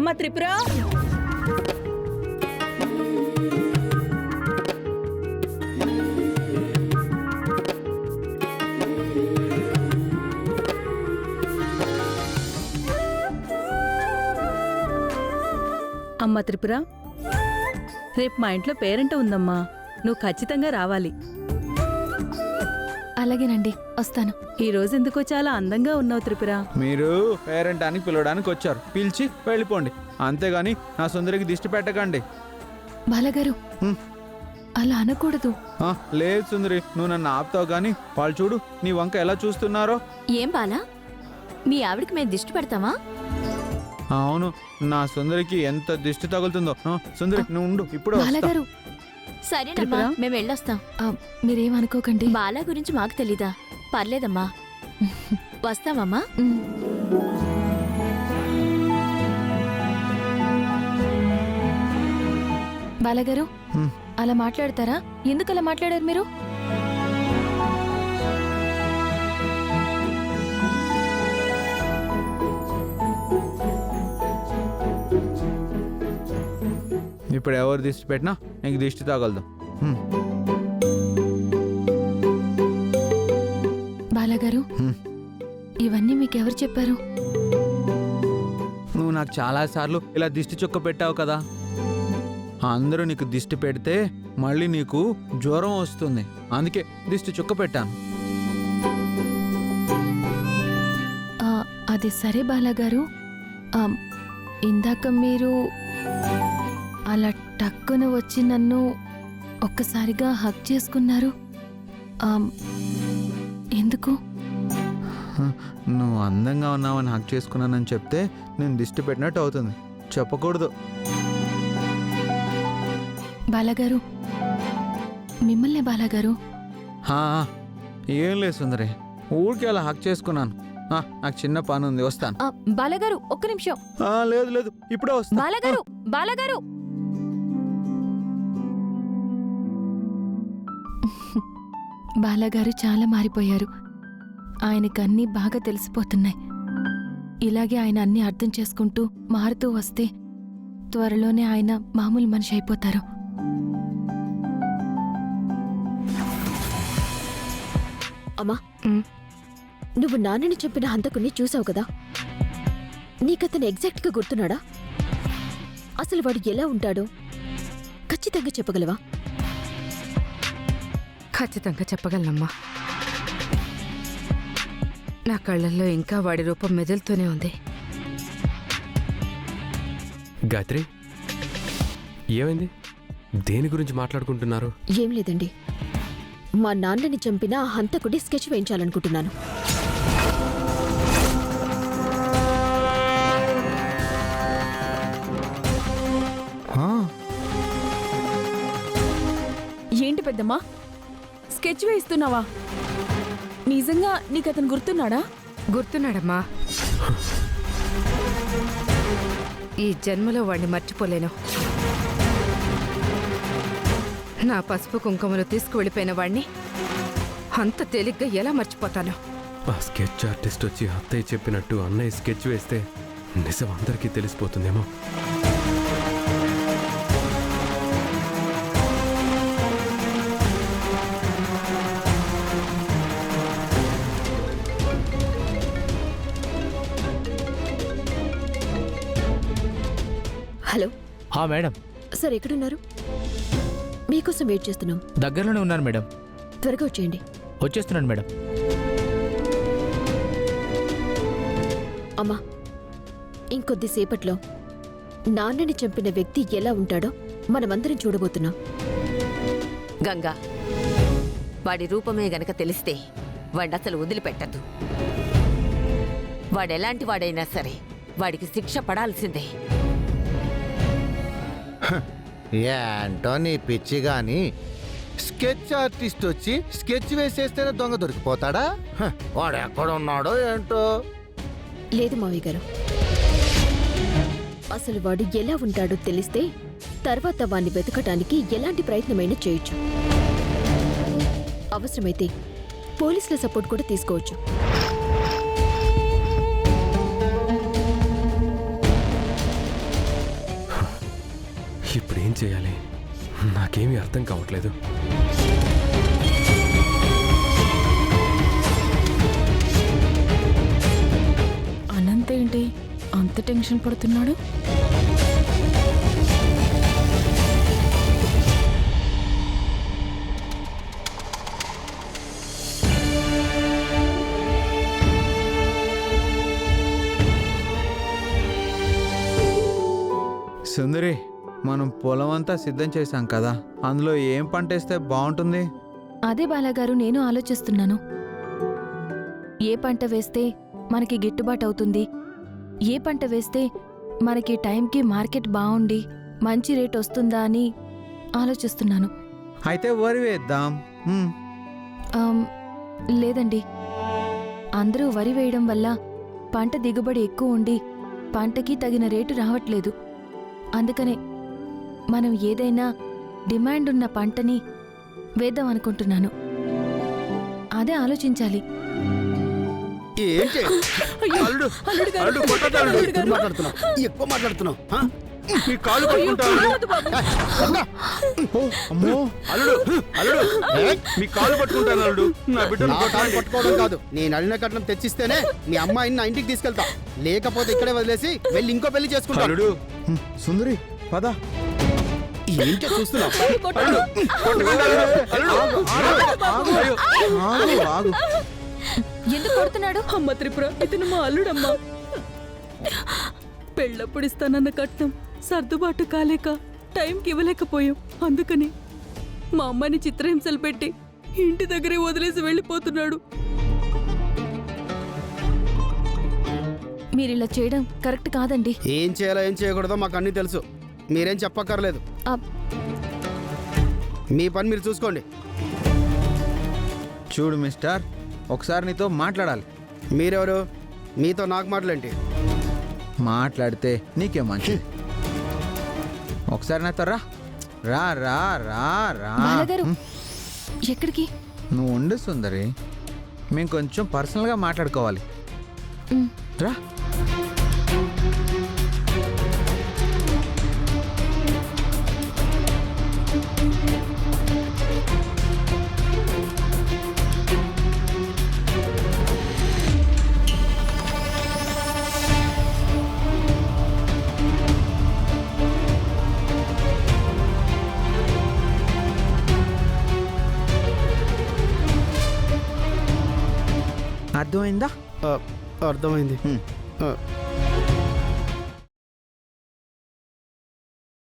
అమ్మ త్రిపుర, అమ్మ త్రిపుర, రేపు మా ఇంట్లో పేరెంట్ ఉందమ్మా, నువ్వు ఖచ్చితంగా రావాలి. అలాగేనండి, వస్తాను. ఈ రోజు ఎందుకో చాలా అందంగా ఉన్నావు త్రిపుర. మీరు పేరెంట్ అని పిలవడానికి వచ్చారు, పిలిచి వెళ్ళిపోండి. అంతేగాని నా సుందరికి దిష్టి పెట్టకండి. బాలగారు, అలా అనకూడదు. లేదు సుందరి, నువ్వు నన్ను ఆపుతావు గాని వాళ్ళు చూడు నీ వంక ఎలా చూస్తున్నారో. ఏం బాలా, మీ ఆవిడకి మేము దిష్టి పెడతామా? అవును, నా సుందరికి ఎంత దిష్టి తగులుతుందో. సుందరి నువ్వు ఉండు, ఇప్పుడు బాలగారు, సరేనమ్మా, మేము వెళ్ళొస్తాం. మీరేమనుకోకండి. బాలా గురించి మాకు తెలీదా? పర్లేదమ్మా, వస్తామమ్మా. బాలగారు, అలా మాట్లాడతారా? ఎందుకు అలా మాట్లాడారు మీరు? ఇప్పుడు ఎవరు దిష్టి పెట్టినా నీకు దిష్టి తగలదు. బాలగారు, ఇవన్నీ మీకెవరు చెప్పారు? నువ్వు నాకు చాలా సార్లు ఇలా దిష్టి చుక్క పెట్టావు కదా. అందరూ నీకు దిష్టి పెడితే మళ్ళీ నీకు జ్వరం వస్తుంది, అందుకే దిష్టి చుక్క పెట్టాను. అది సరే బాలగారు, ఇందాక మీరు అలా టక్కున వచ్చి నన్ను ఒక్కసారిగా హగ్ చేసుకున్నారు. ఎందుకు? నువ్వు అందంగా ఉన్నావని హక్ చేసుకున్నానని చెప్తే నేను దిష్టి పెట్టినట్టు అవుతుంది, చెప్పకూడదు. బాలగారు, మిమ్మల్నే బాలగారు. ఏం లేదు సుందరి, ఊరికి అలా హక్ చేసుకున్నాను. నాకు చిన్న పని ఉంది, వస్తాను. బాలగారు, ఒక్క నిమిషం. లేదు లేదు, ఇప్పుడే వస్తాను. బాలగారు, బాలగారు. బాలగారు చాలా మారిపోయారు. ఆయనకన్నీ బాగా తెలిసిపోతున్నాయి. ఇలాగే ఆయన అన్నీ అర్థం చేసుకుంటూ మారుతూ వస్తే త్వరలోనే ఆయన మామూలు మనిషి అయిపోతారు. అమ్మా, నువ్వు నాన్నని చెప్పిన హంతకుని చూసావు కదా, నీకతను ఎగ్జాక్ట్గా గుర్తున్నాడా? అసలు వాడు ఎలా ఉంటాడో ఖచ్చితంగా చెప్పగలవా? ఖచ్చితంగా చెప్పగలనమ్మా. నా కళ్ళల్లో ఇంకా వాడి రూపం మెదులుతూనే ఉంది. గాయత్రి, ఏమైంది? దేని గురించి మాట్లాడుకుంటున్నారు? ఏం లేదండి, మా నాన్నని చంపిన ఆ హంతకుడి స్కెచ్ వేయించాలనుకుంటున్నాను. ఏంటి పెద్దమ్మా, స్కెచ్ వేస్తున్నావా? నిజంగా నీకతను గుర్తున్నాడా? గుర్తున్నాడమ్మా. ఈ జన్మలో వాడిని మర్చిపోలేను. నా పసుపు కుంకుమలు తీసుకువెళ్ళిపోయిన వాణ్ణి అంత తేలిగ్గా ఎలా మర్చిపోతాను? ఆ స్కెచ్ ఆర్టిస్ట్ వచ్చి అత్తయ్య చెప్పినట్టు అన్నయ్య స్కెచ్ వేస్తే నిజం అందరికీ తెలిసిపోతుందేమో. హలో. మేడం. సార్ ఎక్కడున్నారు? మీకోసం వెయిట్ చేస్తున్నాం. దగ్గరలోనే ఉన్నాను మేడం. త్వరగా వచ్చేయండి. వచ్చేస్తున్నాను మేడం. అమ్మా, ఇంకొద్దిసేపట్లో నాన్నని చంపిన వ్యక్తి ఎలా ఉంటాడో మనమందరం చూడబోతున్నాం. గంగా, వాడి రూపమే గనక తెలిస్తే వాడసలు వదిలిపెట్టద్దు. వాడెలాంటి వాడైనా సరే వాడికి శిక్ష పడాల్సిందే. ఏంటో నీ పిచ్చి గాని, స్కెచ్ ఆర్టిస్ట్ వచ్చి స్కెచ్ వేసేస్తేనే దొంగ దొరికిపోతాడా? వాడు ఎక్కడున్నాడో ఏంటో. లేదు మావయ్య గారు, అసలు వాడు ఎలా ఉంటాడో తెలిస్తే తర్వాత వాణ్ణి వెతకటానికి ఎలాంటి ప్రయత్నమైనా చేయొచ్చు. అవసరమైతే పోలీసుల సపోర్ట్ కూడా తీసుకోవచ్చు. ఏం చేయాలి నాకేమీ అర్థం కావట్లేదు. అనంత ఏంటి అంత టెన్షన్ పడుతున్నాడు? సుందరి, మనం పొలం అంతా సిద్ధం చేశాం కదా, అందులో ఏం పంట వేస్తే బాగుంటుంది? అదే బాలాగారు నేను ఆలోచిస్తున్నాను. ఏ పంట వేస్తే మనకి గిట్టుబాటు అవుతుంది, ఏ పంట వేస్తే మనకి టైంకి మార్కెట్ బాగుండి మంచి రేట్ వస్తుందా అని ఆలోచిస్తున్నాను. అయితే వరి వేద్దాం. లేదండి, అందరూ వరి వేయడం వల్ల పంట దిగుబడి ఎక్కువ ఉండి పంటకి తగిన రేటు రావట్లేదు. అందుకనే మనం ఏదైనా డిమాండ్ ఉన్న పంటని వేద్దాం అనుకుంటున్నాను. అదే ఆలోచించాలి. అయ్యో, అల్లుడు గారు, అల్లుడు గారు. ఎక్కువ మాట్లాడుతున్నావు. మీ కాలు పట్టుకుంటాను. అమ్మో, అల్లుడు అల్లుడు, మీ కాలు పట్టుకుంటాను అల్లుడు. నా బిడ్డను పట్టుకోవడం కాదు, నేను అడిగిన కట్నం తెచ్చిస్తేనే మీ అమ్మాయిని నా ఇంటికి తీసుకెళ్తా, లేకపోతే ఇక్కడే వదిలేసి వెళ్ళి ఇంకో పెళ్లి చేసుకుంటా. అల్లుడు, సుందరి పద. ఏంటో చూస్తున్నావు? ఎందుకు కొడుతున్నాడు? అమ్మ త్రిపుర, ఇతను మా అల్లుడమ్మా. పెళ్ళప్పుడు ఇస్తానన్న కట్నం సర్దుబాటు కాలేక టైంకి ఇవ్వలేకపోయాం. అందుకని మా అమ్మని చిత్రహింసలు పెట్టి ఇంటి దగ్గరే వదిలేసి వెళ్ళిపోతున్నాడు. మీరిలా చేయడం కరెక్ట్ కాదండి. ఏం చేయాలో ఏం చేయకూడదో మాకు అన్నీ తెలుసు, మీరేం చెప్పక్కర్లేదు. మీ పని మీరు చూసుకోండి. చూడు మిస్టర్, ఒకసారి నీతో మాట్లాడాలి. మీరెవరు? మీతో నాకు మాటలేంటి? మాట్లాడితే నీకే మంచిది. ఒకసారి నాతో రా రా రా రా రా. బాలగారు, ఎక్కడికి? నువ్వు ఉండు సుందరి, మేము కొంచెం పర్సనల్గా మాట్లాడుకోవాలి. రా. అర్థమైందా? అర్థమైంది.